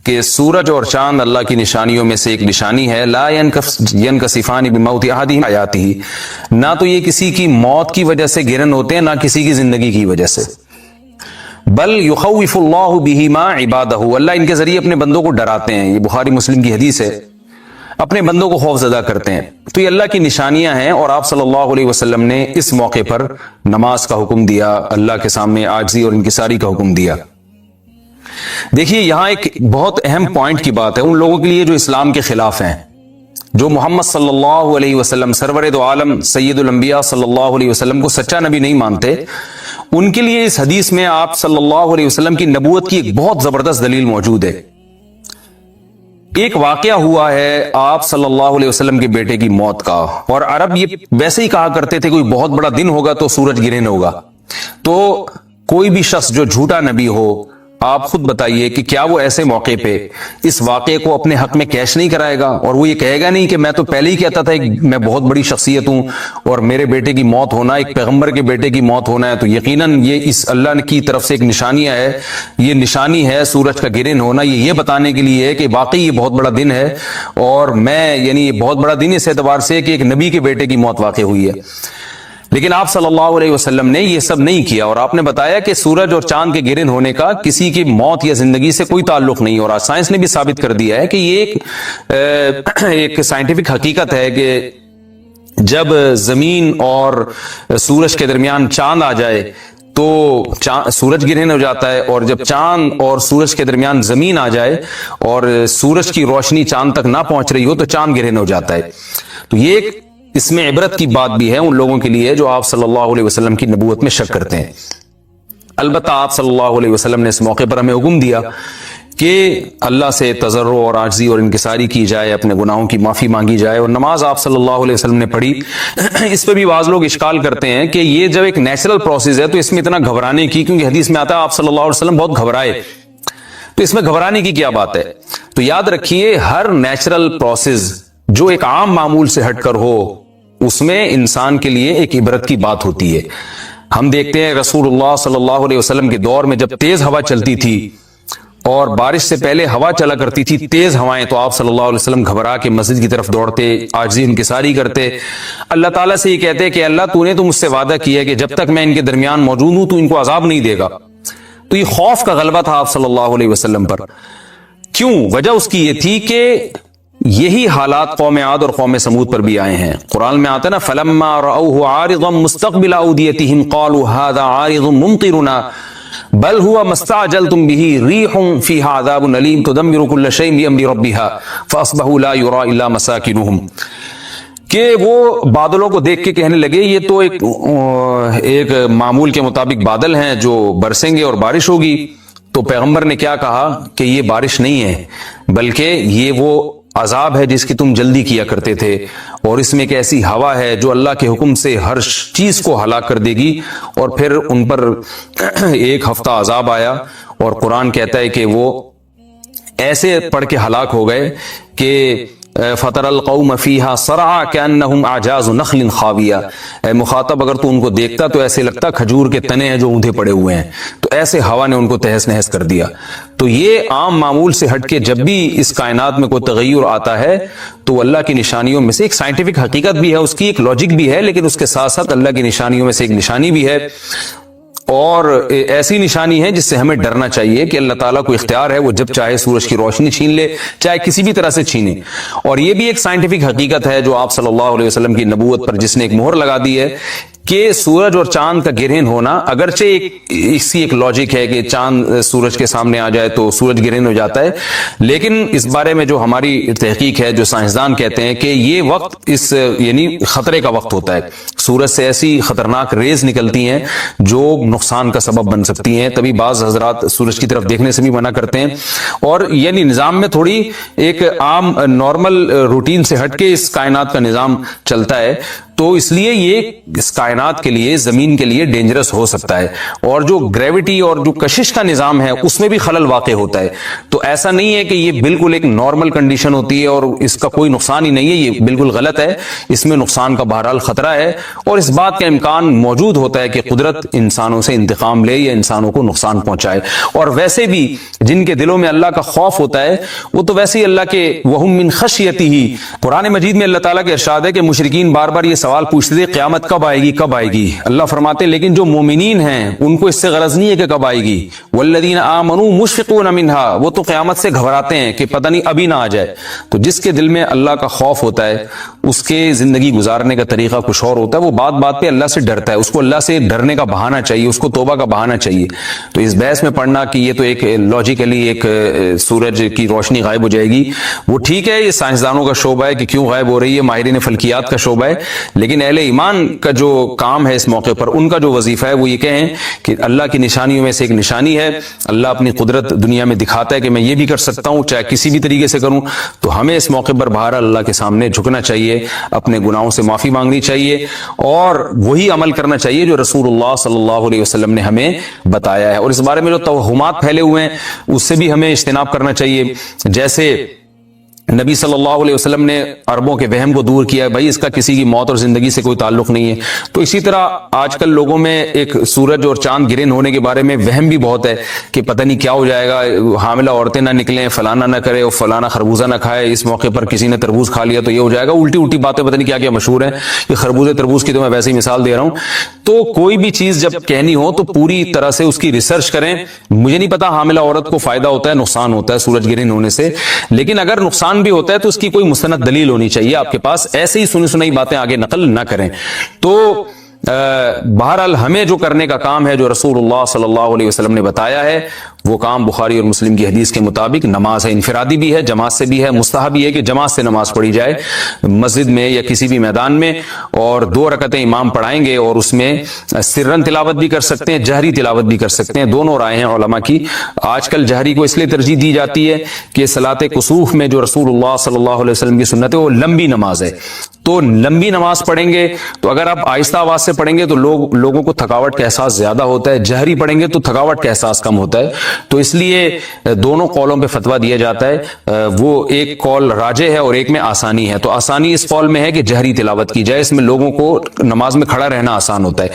کہ سورج اور چاند اللہ کی نشانیوں میں سے ایک نشانی ہے. لا ينكسفان بموت احدهم حیاتہ، نہ تو یہ کسی کی موت کی وجہ سے گرن ہوتے ہیں، نہ کسی کی زندگی کی وجہ سے. بل يخوف اللہ بہما عبادہ، اللہ ان کے ذریعے اپنے بندوں کو ڈراتے ہیں. یہ بخاری مسلم کی حدیث ہے، اپنے بندوں کو خوف زدہ کرتے ہیں. تو یہ اللہ کی نشانیاں ہیں، اور آپ صلی اللہ علیہ وسلم نے اس موقع پر نماز کا حکم دیا، اللہ کے سامنے عاجزی اور انکساری کا حکم دیا. دیکھیے یہاں ایک بہت اہم پوائنٹ کی بات ہے ان لوگوں کے لیے جو اسلام کے خلاف ہیں، جو محمد صلی اللہ علیہ وسلم سرور دو عالم سید الانبیاء صلی اللہ علیہ وسلم کو سچا نبی نہیں مانتے. ان کے لیے اس حدیث میں آپ صلی اللہ علیہ وسلم کی نبوت کی ایک بہت زبردست دلیل موجود ہے. ایک واقعہ ہوا ہے آپ صلی اللہ علیہ وسلم کے بیٹے کی موت کا، اور عرب یہ ویسے ہی کہا کرتے تھے کوئی بہت بڑا دن ہوگا تو سورج گرہن ہوگا. تو کوئی بھی شخص جو جھوٹا نبی ہو، آپ خود بتائیے کہ کیا وہ ایسے موقع پہ اس واقعے کو اپنے حق میں کیش نہیں کرائے گا، اور وہ یہ کہے گا نہیں کہ میں تو پہلے ہی کہتا تھا میں بہت بڑی شخصیت ہوں اور میرے بیٹے کی موت ہونا، ایک پیغمبر کے بیٹے کی موت ہونا ہے تو یقیناً یہ اس اللہ کی طرف سے ایک نشانیاں ہے، یہ نشانی ہے سورج کا گرہن ہونا، یہ بتانے کے لیے ہے کہ واقعی یہ بہت بڑا دن ہے، اور میں یعنی یہ بہت بڑا دن اس اعتبار سے کہ ایک نبی کے بیٹے کی موت واقع ہوئی ہے. لیکن آپ صلی اللہ علیہ وسلم نے یہ سب نہیں کیا، اور آپ نے بتایا کہ سورج اور چاند کے گرہن ہونے کا کسی کی موت یا زندگی سے کوئی تعلق نہیں. اور آج سائنس نے بھی ثابت کر دیا ہے کہ یہ ایک سائنٹیفک حقیقت ہے کہ جب زمین اور سورج کے درمیان چاند آ جائے تو سورج گرہن ہو جاتا ہے، اور جب چاند اور سورج کے درمیان زمین آ جائے اور سورج کی روشنی چاند تک نہ پہنچ رہی ہو تو چاند گرہن ہو جاتا ہے. تو یہ ایک اس میں عبرت کی بات بھی ہے ان لوگوں کے لیے جو آپ صلی اللہ علیہ وسلم کی نبوت میں شک کرتے ہیں. البتہ آپ صلی اللہ علیہ وسلم نے اس موقع پر ہمیں حکم دیا کہ اللہ سے تضرع اور عاجزی اور انکساری کی جائے، اپنے گناہوں کی معافی مانگی جائے. اور نماز آپ صلی اللہ علیہ وسلم نے پڑھی. اس پہ بھی بعض لوگ اشکال کرتے ہیں کہ یہ جب ایک نیچرل پروسیس ہے تو اس میں اتنا گھبرانے کی، کیونکہ حدیث میں آتا ہے آپ صلی اللہ علیہ وسلم بہت گھبرائے، تو اس میں گھبرانے کی کیا بات ہے؟ تو یاد رکھیے ہر نیچرل پروسیس جو ایک عام معمول سے ہٹ کر ہو اس میں انسان کے لیے ایک عبرت کی بات ہوتی ہے. ہم دیکھتے ہیں رسول اللہ صلی اللہ علیہ وسلم کے دور میں جب تیز ہوا چلتی تھی اور بارش سے پہلے ہوا چلا کرتی تھی تیز ہوائیں، تو آپ صلی اللہ علیہ وسلم گھبرا کے مسجد کی طرف دوڑتے، عاجزی انکساری کرتے، اللہ تعالیٰ سے یہ کہتے کہ اللہ تو نے تو مجھ سے وعدہ کیا ہے کہ جب تک میں ان کے درمیان موجود ہوں تو ان کو عذاب نہیں دے گا. تو یہ خوف کا غلبہ تھا آپ صلی اللہ علیہ وسلم پر. کیوں؟ وجہ اس کی یہ تھی کہ یہی حالات قوم عاد اور قوم سمود پر بھی آئے ہیں. قرآن میں آتا ہے نا فلما رأوه عارضا مستقبل اوديتهم قالوا هذا عارض ممطرنا بل هو ما استعجلتم به ريح فيها عذاب أليم تدمر كل شيء بأمر ربها فأصبحوا لا يرى إلا مساكنهم. کہ وہ بادلوں کو دیکھ کے کہنے لگے یہ تو ایک معمول کے مطابق بادل ہیں جو برسیں گے اور بارش ہوگی. تو پیغمبر نے کیا کہا کہ یہ بارش نہیں ہے بلکہ یہ وہ عذاب ہے جس کی تم جلدی کیا کرتے تھے، اور اس میں ایک ایسی ہوا ہے جو اللہ کے حکم سے ہر چیز کو ہلاک کر دے گی. اور پھر ان پر ایک ہفتہ عذاب آیا، اور قرآن کہتا ہے کہ وہ ایسے پڑھ کے ہلاک ہو گئے کہ فَتَرَى الْقَوْمَ فِيهَا صَرْعَىٰ كَأَنَّهُمْ أَعْجَازُ نَخْلٍ خَاوِيَةٍ. اے مخاطب اگر تو ان کو دیکھتا تو ایسے لگتا کھجور کے تنے ہیں جو اوندھے پڑے ہوئے ہیں. تو ایسے ہوا نے ان کو تہس نہس کر دیا. تو یہ عام معمول سے ہٹ کے جب بھی اس کائنات میں کوئی تغیر آتا ہے تو اللہ کی نشانیوں میں سے ایک سائنٹیفک حقیقت بھی ہے، اس کی ایک لاجک بھی ہے، لیکن اس کے ساتھ ساتھ اللہ کی نشانیوں میں سے ایک نشانی بھی ہے، اور ایسی نشانی ہے جس سے ہمیں ڈرنا چاہیے کہ اللہ تعالیٰ کو اختیار ہے، وہ جب چاہے سورج کی روشنی چھین لے، چاہے کسی بھی طرح سے چھینے. اور یہ بھی ایک سائنٹیفک حقیقت ہے جو آپ صلی اللہ علیہ وسلم کی نبوت پر جس نے ایک مہر لگا دی ہے کہ سورج اور چاند کا گرہن ہونا، اگرچہ اس کی ایک لاجک ہے کہ چاند سورج کے سامنے آ جائے تو سورج گرہن ہو جاتا ہے، لیکن اس بارے میں جو ہماری تحقیق ہے، جو سائنسدان کہتے ہیں کہ یہ وقت اس یعنی خطرے کا وقت ہوتا ہے. سورج سے ایسی خطرناک ریز نکلتی ہیں جو نقصان کا سبب بن سکتی ہیں. تبھی بعض حضرات سورج کی طرف دیکھنے سے بھی منع کرتے ہیں. اور یعنی نظام میں تھوڑی ایک عام نارمل روٹین سے ہٹ کے اس کائنات کا نظام چلتا ہے. تو اس لیے یہ اس کائنات کے لیے, زمین کے لیے ڈینجرس ہو سکتا ہے, اور جو گریوٹی اور جو کشش کا نظام ہے اس میں بھی خلل واقع ہوتا ہے. تو ایسا نہیں ہے کہ یہ بالکل ایک نارمل کنڈیشن ہوتی ہے اور اس کا کوئی نقصان ہی نہیں ہے, یہ بالکل غلط ہے. اس میں نقصان کا بہرحال خطرہ ہے, اور اس بات کا امکان موجود ہوتا ہے کہ قدرت انسانوں سے انتقام لے یا انسانوں کو نقصان پہنچائے. اور ویسے بھی جن کے دلوں میں اللہ کا خوف ہوتا ہے وہ تو ویسے ہی اللہ کے وہم من خشیتہ, قرآن مجید میں اللہ تعالیٰ کا ارشاد ہے کہ مشرکین بار بار یہ سوال پوچھتے تھے قیامت کب آئے گی کب آئے گی. اللہ فرماتے لیکن جو مومنین ہیں ان کو اس سے غرض نہیں ہے کہ کب آئے گی. والذین آمنوا مشفقون منہا, وہ تو قیامت سے گھبراتے ہیں کہ پتہ نہیں ابھی نہ آ جائے. تو جس کے دل میں اللہ کا خوف ہوتا ہے اس کے زندگی گزارنے کا طریقہ کچھ اور ہوتا ہے, وہ بات بات پہ اللہ سے ڈرتا ہے, اس کو اللہ سے ڈرنے کا بہانہ چاہیے, اس کو توبہ کا بہانہ چاہیے. تو اس بحث میں پڑھنا کہ یہ تو ایک لاجیکلی ایک سورج کی روشنی غائب ہو جائے گی, وہ ٹھیک ہے, یہ سائنسدانوں کا شعبہ ہے کہ کیوں غائب ہو رہی ہے, ماہرین فلکیات کا شعبہ ہے. لیکن اہل ایمان کا جو کام ہے اس موقع پر, ان کا جو وظیفہ ہے وہ یہ کہیں کہ اللہ کی نشانیوں میں سے ایک نشانی ہے, اللہ اپنی قدرت دنیا میں دکھاتا ہے کہ میں یہ بھی کر سکتا ہوں چاہے کسی بھی طریقے سے کروں. تو ہمیں اس موقع پر بہرحال اللہ کے سامنے جھکنا چاہیے, اپنے گناہوں سے معافی مانگنی چاہیے, اور وہی عمل کرنا چاہیے جو رسول اللہ صلی اللہ علیہ وسلم نے ہمیں بتایا ہے. اور اس بارے میں جو توہمات پھیلے ہوئے ہیں اس سے بھی ہمیں اجتناب کرنا چاہیے. جیسے نبی صلی اللہ علیہ وسلم نے عربوں کے وہم کو دور کیا, بھائی اس کا کسی کی موت اور زندگی سے کوئی تعلق نہیں ہے. تو اسی طرح آج کل لوگوں میں ایک سورج اور چاند گرہن ہونے کے بارے میں وہم بھی بہت ہے کہ پتہ نہیں کیا ہو جائے گا, حاملہ عورتیں نہ نکلیں, فلانا نہ کرے, اور فلانا خربوزہ نہ کھائے, اس موقع پر کسی نے تربوز کھا لیا تو یہ ہو جائے گا. الٹی الٹی باتیں پتہ نہیں کیا کیا مشہور ہیں. یہ خربوزے تربوز کی تو میں ویسے ہی مثال دے رہا ہوں. تو کوئی بھی چیز جب کہنی ہو تو پوری طرح سے اس کی ریسرچ کریں. مجھے نہیں پتا حاملہ عورت کو فائدہ ہوتا ہے نقصان ہوتا ہے سورج گرہن ہونے سے, لیکن اگر نقصان بھی ہوتا ہے تو اس کی کوئی مستند دلیل ہونی چاہیے آپ کے پاس, ایسے ہی سنی سنائی باتیں آگے نقل نہ کریں. تو بہرحال ہمیں جو کرنے کا کام ہے جو رسول اللہ صلی اللہ علیہ وسلم نے بتایا ہے وہ کام بخاری اور مسلم کی حدیث کے مطابق نماز ہے, انفرادی بھی ہے, جماعت سے بھی ہے, مستحب بھی ہے کہ جماعت سے نماز پڑھی جائے مسجد میں یا کسی بھی میدان میں, اور 2 رکعتیں امام پڑھائیں گے, اور اس میں سرن تلاوت بھی کر سکتے ہیں, جہری تلاوت بھی کر سکتے ہیں, دونوں رائے ہیں علماء کی. آج کل جہری کو اس لیے ترجیح دی جاتی ہے کہ صلاۃ کسوف میں جو رسول اللہ صلی اللہ علیہ وسلم کی سنت ہے وہ لمبی نماز ہے, تو لمبی نماز پڑھیں گے تو اگر آپ آہستہ آواز سے پڑھیں گے تو لوگوں کو تھکاوٹ کا احساس زیادہ ہوتا ہے, جہری پڑھیں گے تو تھکاوٹ کا احساس کم ہوتا ہے. تو اس لیے دونوں قولوں پہ فتویٰ دیا جاتا ہے, وہ ایک قول راجح ہے اور ایک میں آسانی ہے. تو آسانی اس قول میں ہے کہ جہری تلاوت کی جائے, اس میں لوگوں کو نماز میں کھڑا رہنا آسان ہوتا ہے.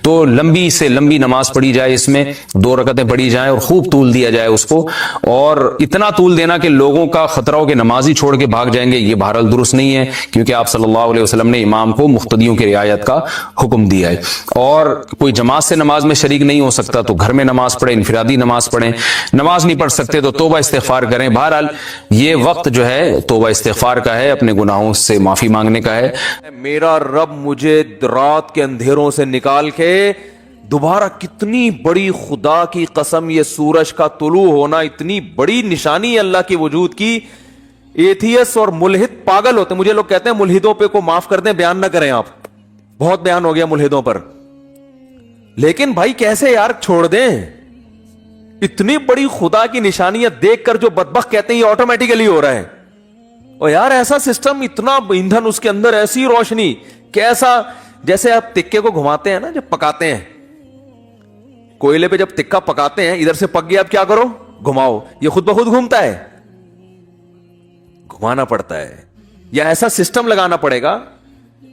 تو لمبی سے لمبی نماز پڑھی جائے, اس میں 2 رکعتیں پڑھی جائیں اور خوب طول دیا جائے اس کو, اور اتنا طول دینا کہ لوگوں کا خطرہ ہو کہ نمازی چھوڑ کے بھاگ جائیں گے, یہ بہرحال درست نہیں ہے, کیونکہ آپ صلی اللہ علیہ وسلم نے امام کو مقتدیوں کی رعایت کا حکم دیا ہے. اور کوئی جماعت سے نماز میں شریک نہیں ہو سکتا تو گھر میں نماز پڑھیں, انفرادی نماز پڑھیں. نماز نہیں پڑھ سکتے تو توبہ استغفار کریں. بہرحال یہ وقت جو ہے توبہ استغفار کا ہے, اپنے گناہوں سے معافی مانگنے کا ہے. میرا رب مجھے رات کے اندھیروں سے نکال کے دوبارہ, کتنی بڑی خدا کی قسم, یہ سورج کا طلوع ہونا اتنی بڑی نشانی ہے اللہ کی وجود کی. ایتھیس اور ملحد پاگل ہوتے ہیں. مجھے لوگ کہتے ہیں ملحدوں پہ کو معاف کر دیں, بیان نہ کریں آپ, بہت بیان ہو گیا ملحدوں پر. لیکن بھائی کیسے یار چھوڑ دیں, اتنی بڑی خدا کی نشانیاں دیکھ کر جو بدبخت کہتے ہیں یہ آٹومیٹیکلی ہو رہا ہے. اور یار ایسا سسٹم, اتنا ایندھن اس کے اندر, ایسی روشنی, کیسا جیسے آپ تکے کو گھماتے ہیں نا جب پکاتے ہیں, کوئلے پہ جب تکا پکاتے ہیں ادھر سے پک گیا, اب کیا کرو, گھماؤ, یہ خود بخود گھومتا ہے, گھمانا پڑتا ہے, یا ایسا سسٹم لگانا پڑے گا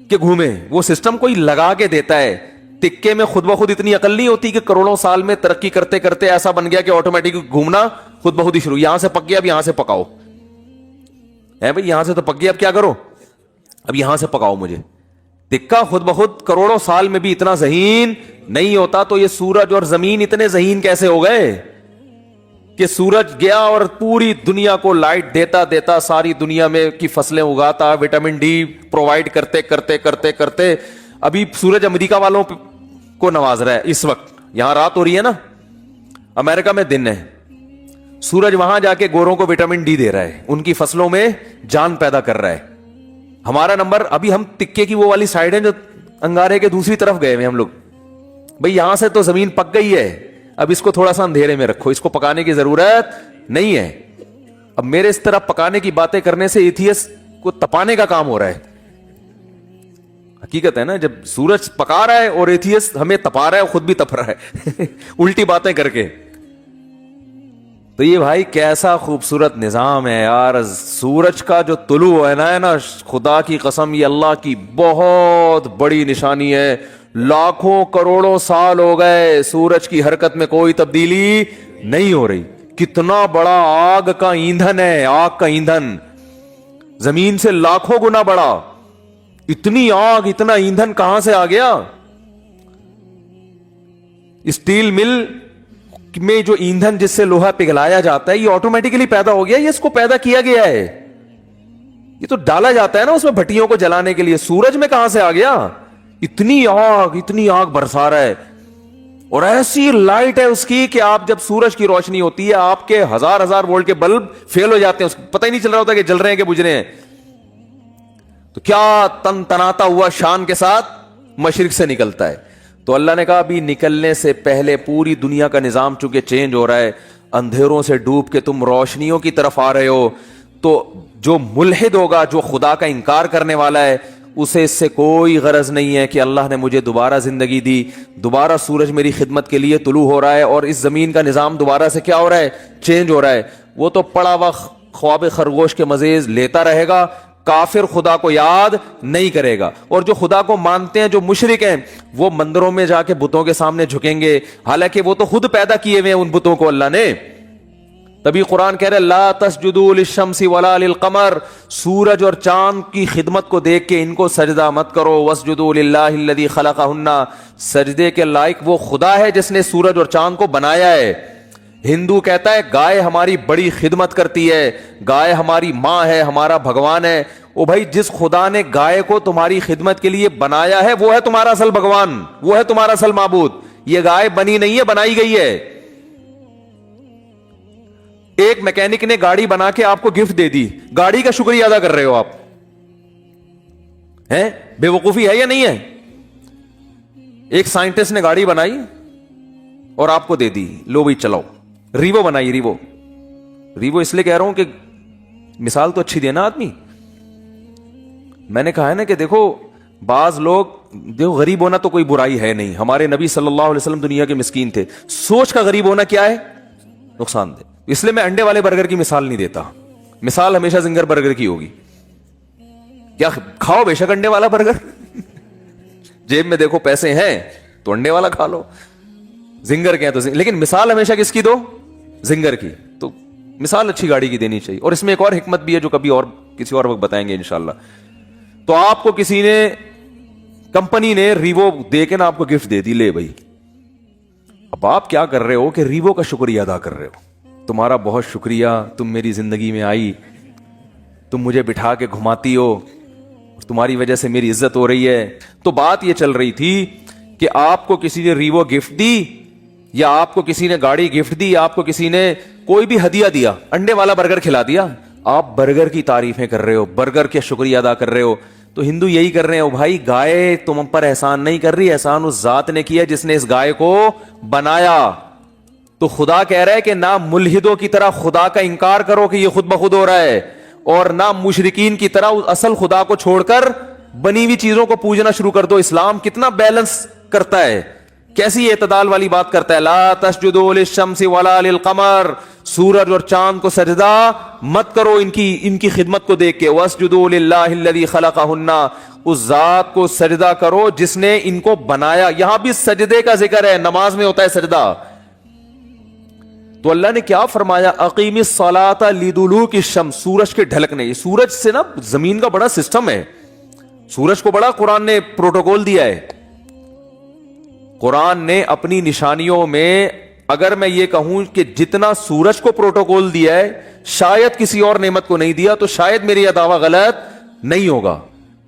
کہ گھومے. وہ سسٹم کوئی لگا کے دیتا ہے. تکے میں خود بخود اتنی عقل نہیں ہوتی کہ کروڑوں سال میں ترقی کرتے کرتے ایسا بن گیا کہ آٹومیٹک گھومنا خود بخود ہی شروع, یہاں سے پک گیا اب یہاں سے پکاؤ, ہے بھائی یہاں سے تو پک گیا اب کیا کرو, اب یہاں سے پکاؤ مجھے. تکا خود بخود کروڑوں سال میں بھی اتنا ذہین نہیں ہوتا, تو یہ سورج اور زمین اتنے ذہین کیسے ہو گئے کہ سورج گیا اور پوری دنیا کو لائٹ دیتا دیتا ساری دنیا میں کی فصلیں اگاتا, وٹامن ڈی پرووائڈ کرتے کرتے کرتے کرتے ابھی سورج امریکہ والوں کو نواز رہا ہے. اس وقت یہاں رات ہو رہی ہے نا, امریکہ میں دن ہے, سورج وہاں جا کے گوروں کو وٹامن ڈی دے رہا ہے, ان کی فصلوں میں جان پیدا کر رہا ہے. ہمارا نمبر, ابھی ہم تکے کی وہ والی سائڈ ہے جو انگارے کے دوسری طرف گئے ہوئے ہم لوگ. بھئی یہاں سے تو زمین پک گئی ہے, اب اس کو تھوڑا سا اندھیرے میں رکھو, اس کو پکانے کی ضرورت نہیں ہے. اب میرے اس طرح پکانے کی باتیں کرنے سے ایتھیس کو تپانے کا کام ہو رہا ہے. حقیقت ہے نا, جب سورج پکا رہا ہے اور ایتھیسٹ ہمیں تپا رہا ہے, خود بھی تپ رہا ہے الٹی باتیں کر کے. تو یہ بھائی کیسا خوبصورت نظام ہے یار. سورج کا جو طلوع ہے نا, خدا کی قسم یہ اللہ کی بہت بڑی نشانی ہے. لاکھوں کروڑوں سال ہو گئے سورج کی حرکت میں کوئی تبدیلی نہیں ہو رہی. کتنا بڑا آگ کا ایندھن ہے, آگ کا ایندھن زمین سے لاکھوں گنا بڑا. اتنی آگ, اتنا ایندھن کہاں سے آ گیا؟ اسٹیل مل میں جو ایندھن جس سے لوہا پگھلایا جاتا ہے یہ آٹومیٹکلی پیدا ہو گیا, یہ اس کو پیدا کیا گیا ہے, یہ تو ڈالا جاتا ہے نا اس میں بھٹیوں کو جلانے کے لیے. سورج میں کہاں سے آ گیا؟ اتنی آگ برسا رہا ہے, اور ایسی لائٹ ہے اس کی کہ آپ جب سورج کی روشنی ہوتی ہے آپ کے ہزار وولٹ کے بلب فیل ہو جاتے ہیں, پتہ ہی نہیں چل رہا ہوتا کہ جل رہے ہیں کہ بجھ رہے ہیں. تو کیا تن تناتا ہوا شان کے ساتھ مشرق سے نکلتا ہے. تو اللہ نے کہا ابھی نکلنے سے پہلے پوری دنیا کا نظام چونکہ چینج ہو رہا ہے, اندھیروں سے ڈوب کے تم روشنیوں کی طرف آ رہے ہو, تو جو ملحد ہوگا, جو خدا کا انکار کرنے والا ہے, اسے اس سے کوئی غرض نہیں ہے کہ اللہ نے مجھے دوبارہ زندگی دی, دوبارہ سورج میری خدمت کے لیے طلوع ہو رہا ہے اور اس زمین کا نظام دوبارہ سے کیا ہو رہا ہے, چینج ہو رہا ہے. وہ تو پڑا ہوا خواب خرگوش کے مزے لیتا رہے گا, کافر خدا کو یاد نہیں کرے گا. اور جو خدا کو مانتے ہیں, جو مشرک ہیں, وہ مندروں میں جا کے بتوں کے سامنے جھکیں گے, حالانکہ وہ تو خود پیدا کیے ہوئے ہیں ان بتوں کو اللہ نے. تبھی قرآن کہہ رہے لا تسجدوا للشمس ولا للقمر, سورج اور چاند کی خدمت کو دیکھ کے ان کو سجدہ مت کرو. واسجدوا للہ الذی خلقہن, سجدے کے لائق وہ خدا ہے جس نے سورج اور چاند کو بنایا ہے. ہندو کہتا ہے گائے ہماری بڑی خدمت کرتی ہے, گائے ہماری ماں ہے, ہمارا بھگوان ہے. او بھائی جس خدا نے گائے کو تمہاری خدمت کے لیے بنایا ہے وہ ہے تمہارا اصل بھگوان, وہ ہے تمہارا اصل معبود. یہ گائے بنی نہیں ہے, بنائی گئی ہے. ایک میکینک نے گاڑی بنا کے آپ کو گفٹ دے دی, گاڑی کا شکریہ ادا کر رہے ہو آپ ہیں؟ بے وقوفی ہے یا نہیں ہے؟ ایک سائنٹسٹ نے گاڑی بنائی اور آپ کو دے دی, لو بھائی چلاؤ. ریوو بنائی, ریوو اس لیے کہہ رہا ہوں کہ مثال تو اچھی دینا آدمی. میں نے کہا ہے نا کہ دیکھو بعض لوگ, دیکھو غریب ہونا تو کوئی برائی ہے نہیں, ہمارے نبی صلی اللہ علیہ وسلم دنیا کے مسکین تھے. سوچ کا غریب ہونا کیا ہے؟ نقصان دہ. اس لیے میں انڈے والے برگر کی مثال نہیں دیتا, مثال ہمیشہ زنگر برگر کی ہوگی. کیا کھاؤ بے شک انڈے والا برگر, جیب میں دیکھو پیسے ہیں تو انڈے والا کھا لو, زنگر کے ہیں تو لیکن مثال ہمیشہ کس کی دو؟ زنگر کی. تو مثال اچھی گاڑی کی دینی چاہیے. اور اس میں ایک اور حکمت بھی ہے جو کبھی اور کسی اور وقت بتائیں گے انشاءاللہ. تو آپ کو کسی نے, کمپنی نے ریوو دے کے نا آپ کو گفٹ دے دی, لے بھائی. اب آپ کیا کر رہے ہو کہ ریوو کا شکریہ ادا کر رہے ہو, تمہارا بہت شکریہ, تم میری زندگی میں آئی, تم مجھے بٹھا کے گھماتی ہو, تمہاری وجہ سے میری عزت ہو رہی ہے. تو بات یہ چل رہی تھی کہ آپ کو کسی نے ریوو گفٹ دی, یا آپ کو کسی نے گاڑی گفٹ دی, آپ کو کسی نے کوئی بھی ہدیہ دیا, انڈے والا برگر کھلا دیا, آپ برگر کی تعریفیں کر رہے ہو, برگر کے شکریہ ادا کر رہے ہو. تو ہندو یہی کر رہے ہیں, بھائی گائے تم پر احسان نہیں کر رہی, احسان اس ذات نے کیا جس نے اس گائے کو بنایا. تو خدا کہہ رہا ہے کہ نہ ملحدوں کی طرح خدا کا انکار کرو کہ یہ خود بخود ہو رہا ہے, اور نہ مشرکین کی طرح اصل خدا کو چھوڑ کر بنی ہوئی چیزوں کو پوجنا شروع کر دو. اسلام کتنا بیلنس کرتا ہے, کیسی اعتدال والی بات کرتا ہے. لا تسجدوا للشمس ولا للقمر, سورج اور چاند کو سجدہ مت کرو ان کی خدمت کو دیکھ کے. واسجدوا للہ الذی خلقہن, اس ذات کو سجدہ کرو جس نے ان کو بنایا. یہاں بھی سجدے کا ذکر ہے, نماز میں ہوتا ہے سجدہ. تو اللہ نے کیا فرمایا, اقیم الصلاۃ لدلوک الشمس, سورج کے ڈھلکنے. یہ سورج سے نا زمین کا بڑا سسٹم ہے, سورج کو بڑا قرآن نے پروٹوکول دیا ہے. قرآن نے اپنی نشانیوں میں, اگر میں یہ کہوں کہ جتنا سورج کو پروٹوکول دیا ہے شاید کسی اور نعمت کو نہیں دیا, تو شاید میری یہ دعویٰ غلط نہیں ہوگا.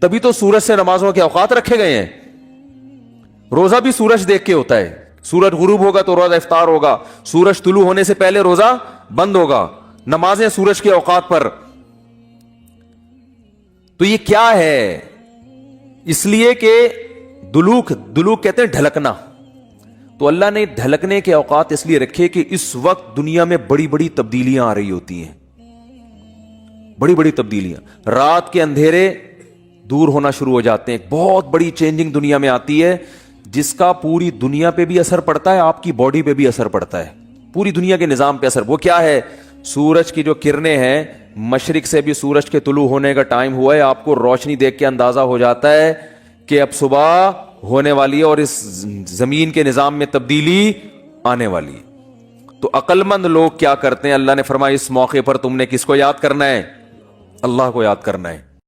تبھی تو سورج سے نمازوں کے اوقات رکھے گئے ہیں. روزہ بھی سورج دیکھ کے ہوتا ہے, سورج غروب ہوگا تو روزہ افطار ہوگا, سورج طلوع ہونے سے پہلے روزہ بند ہوگا, نمازیں سورج کے اوقات پر. تو یہ کیا ہے؟ اس لیے کہ دلوک کہتے ہیں ڈھلکنا. تو اللہ نے ڈھلکنے کے اوقات اس لیے رکھے کہ اس وقت دنیا میں بڑی بڑی تبدیلیاں آ رہی ہوتی ہیں, بڑی بڑی تبدیلیاں. رات کے اندھیرے دور ہونا شروع ہو جاتے ہیں. ایک بہت بڑی چینجنگ دنیا میں آتی ہے جس کا پوری دنیا پہ بھی اثر پڑتا ہے, آپ کی باڈی پہ بھی اثر پڑتا ہے, پوری دنیا کے نظام پہ اثر. وہ کیا ہے؟ سورج کی جو کرنیں ہیں, مشرق سے بھی سورج کے طلوع ہونے کا ٹائم ہوا ہے, آپ کو روشنی دیکھ کے اندازہ ہو جاتا ہے کہ اب صبح ہونے والی ہے اور اس زمین کے نظام میں تبدیلی آنے والی ہے. تو عقل مند لوگ کیا کرتے ہیں؟ اللہ نے فرمایا اس موقع پر تم نے کس کو یاد کرنا ہے؟ اللہ کو یاد کرنا ہے.